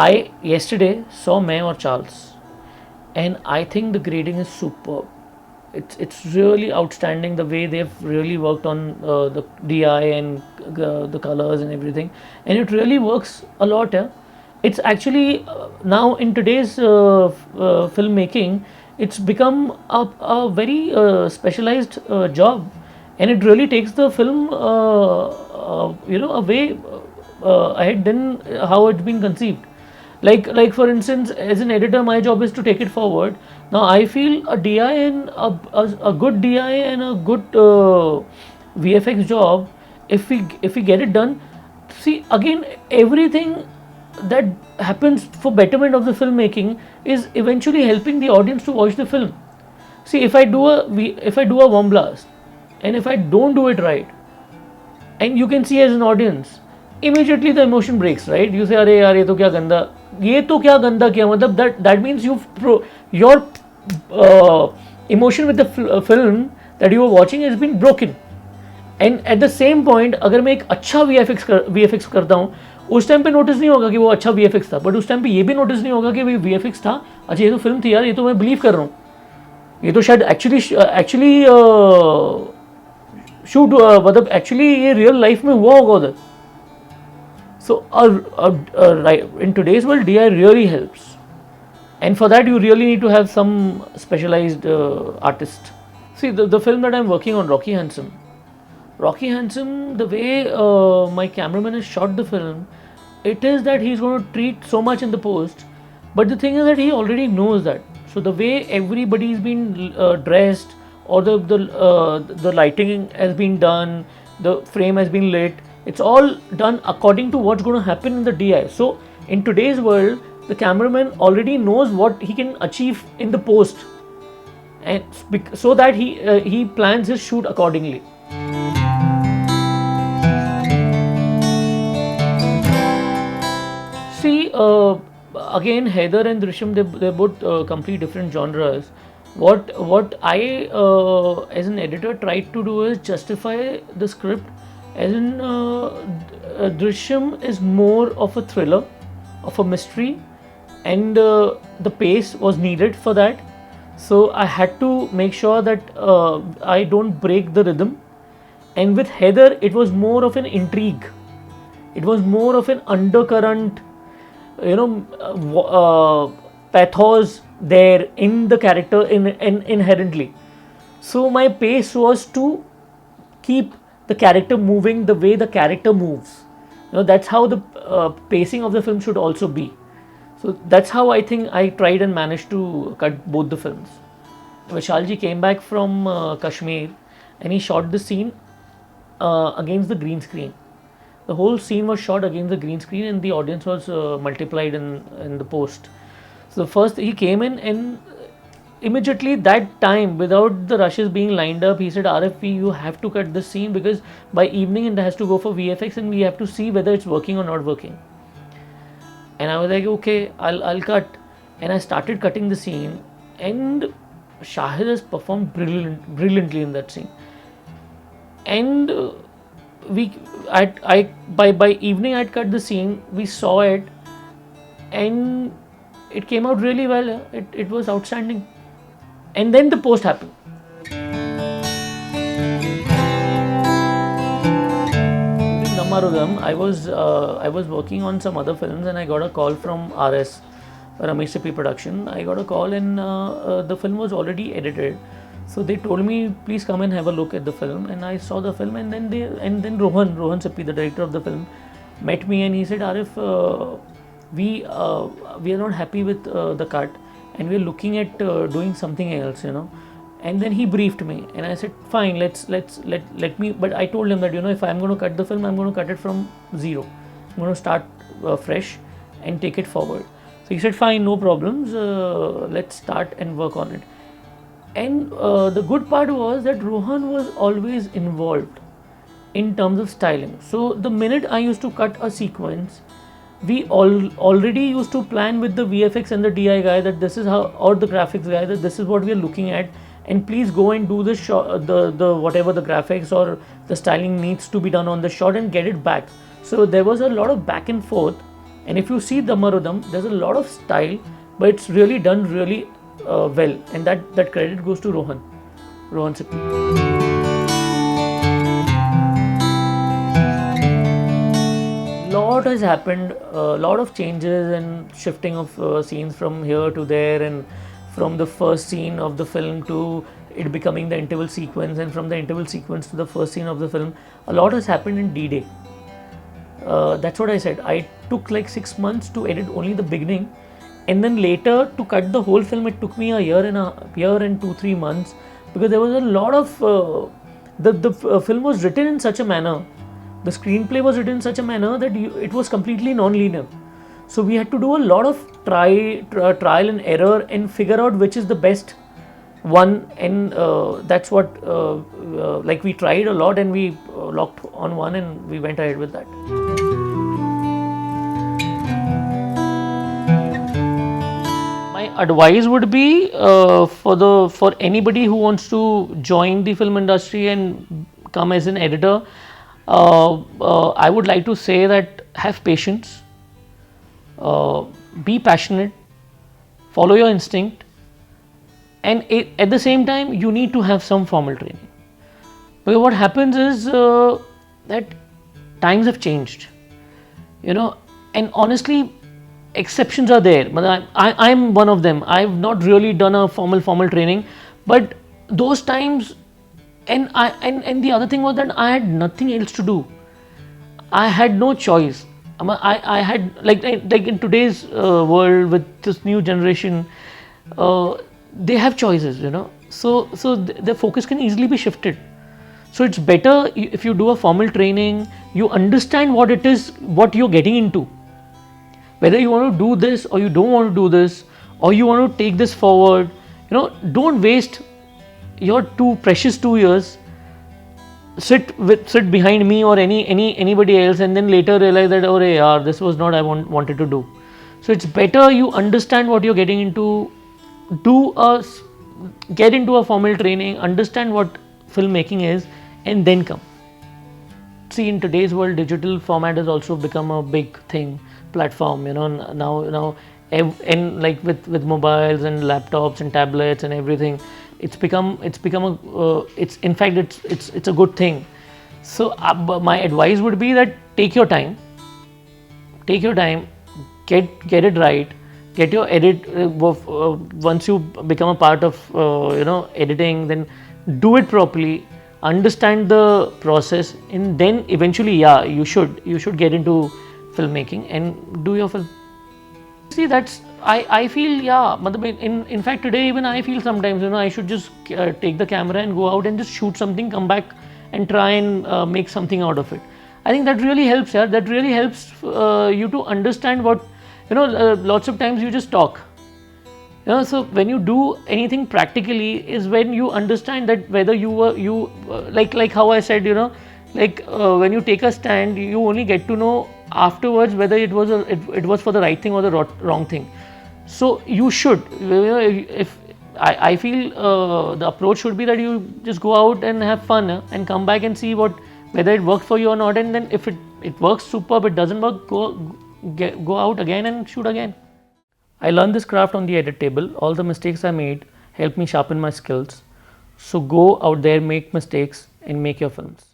I yesterday saw मैं और Charles, and I think the grading is superb. It's really outstanding the way they've really worked on the DI and the colors and everything, and it really works a lot. Yeah? It's actually now in today's filmmaking, it's become a very specialized job, and it really takes the film a way ahead than how it's been conceived. Like for instance, as an editor, my job is to take it forward. Now I feel a DI and a good DI and a good VFX job, if we get it done, see again everything that happens for betterment of the filmmaking is eventually helping the audience to watch the film. See, if I do a bomb blast, and if I don't do it right, and you can see as an audience, immediately the emotion breaks, right? You say, "अरे यार ये तो क्या गंदा किया," मतलब that means your emotion with the film that you were watching has been broken. And at the same point, अगर मैं एक अच्छा VFX करता हूँ, उस टाइम पे नोटिस नहीं होगा कि वो अच्छा VFX था, बट उस टाइम पे ये भी नोटिस नहीं होगा कि भाई VFX था, अच्छा ये तो फिल्म थी यार, ये तो मैं बिलीव कर रहा हूँ, ये तो शायद एक्चुअली शूट मतलब एक्चुअली ये रियल लाइफ में हुआ होगा उधर. So in today's world, DI really helps, and for that you really need to have some specialized artist. See, the film that I'm working on, Rocky Handsome, the way my cameraman has shot the film, it is that he's going to treat so much in the post, but the thing is that he already knows that. So the way everybody's been dressed, or the lighting has been done, the frame has been lit, it's all done according to what's going to happen in the DI. So in today's world, the cameraman already knows what he can achieve in the post, and so that he plans his shoot accordingly. See, again, Haider and Dhrishyam, they're both completely different genres. What I as an editor tried to do is justify the script, as in Dhrishyam is more of a thriller, of a mystery, and the pace was needed for that. So I had to make sure that I don't break the rhythm. And with Haider, it was more of an intrigue. It was more of an undercurrent, pathos there in the character inherently. So my pace was to keep the character moving the way the character moves. That's how the pacing of the film should also be. So that's how I think I tried and managed to cut both the films. Vishalji came back from Kashmir, and he shot the scene against the green screen. The whole scene was shot against the green screen, and the audience was multiplied in the post. So first he came in, and immediately that time, without the rushes being lined up, he said, "Aarif, you have to cut this scene because by evening it has to go for VFX, and we have to see whether it's working or not working." And I was like, "Okay, I'll cut." And I started cutting the scene, and Shahid has performed brilliantly in that scene. And by evening I'd cut the scene, we saw it, and it came out really well. It was outstanding. And then the post happened. In Namarudam, I was working on some other films, and I got a call from RS, Ramesh Sippy Production. I got a call, and the film was already edited. So they told me, "Please come and have a look at the film." And I saw the film, and then Rohan Sippy, the director of the film, met me, and he said, "Aarif, we are not happy with the cut, and we are looking at doing something else, And then he briefed me, and I said, "Fine, let me." But I told him that if I'm going to cut the film, I'm going to cut it from zero. I'm going to start fresh and take it forward. So he said, "Fine, no problems. Let's start and work on it." And the good part was that Rohan was always involved in terms of styling. So the minute I used to cut a sequence, we already used to plan with the VFX and the DI guy that this is how, or the graphics guy, that this is what we are looking at, and please go and do the shot, the whatever the graphics or the styling needs to be done on the shot, and get it back. So there was a lot of back and forth And if you see Damarodam, there's a lot of style, but it's really done really well, and that credit goes to Rohan Sippy. Lot has happened, a lot of changes and shifting of scenes from here to there, and from the first scene of the film to it becoming the interval sequence, and from the interval sequence to the first scene of the film. A lot has happened in D-Day. That's what I said. I took like 6 months to edit only the beginning, and then later to cut the whole film. It took me a year and 2-3 months, because there was a lot of the film was written in such a manner. The screenplay was written in such a manner that it was completely non-linear. So we had to do a lot of trial and error and figure out which is the best one, and that's what like we tried a lot, and we locked on one, and we went ahead with that. My advice would be for anybody who wants to join the film industry and come as an editor. I would like to say that have patience, be passionate, follow your instinct, and at the same time you need to have some formal training. Because what happens is that times have changed, and honestly exceptions are there, but I'm one of them. I've not really done a formal training, but those times. And the other thing was that I had nothing else to do. I had no choice. I had like in today's world with this new generation, they have choices, So the focus can easily be shifted. So it's better if you do a formal training, you understand what it is, what you're getting into. Whether you want to do this or you don't want to do this, or you want to take this forward, don't waste your precious 2 years, sit behind me or anybody else, and then later realize that, oh yaar, this was not I wanted to do. So it's better you understand what you're getting into, get into a formal training, understand what filmmaking is, and then come. See, in today's world, digital format has also become a big thing, platform. Now, and like with mobiles and laptops and tablets and everything. It's become it's a good thing. So my advice would be that take your time, get it right, get your edit. Once you become a part of editing, then do it properly, understand the process, and then eventually you should get into filmmaking and do your film. See, that's I feel in fact today even I feel sometimes I should just take the camera and go out and just shoot something, come back and try and make something out of it. I think that really helps. That really helps you to understand what lots of times you just talk. So when you do anything practically is when you understand that whether like how I said, when you take a stand, you only get to know afterwards whether it was for the right thing or the wrong thing. So you should, if I feel the approach should be that you just go out and have fun and come back and see whether it worked for you or not, and then if it works, superb. It doesn't work, go out again and shoot again. I learned this craft on the edit table. All the mistakes I made helped me sharpen my skills. So go out there, make mistakes, and make your films.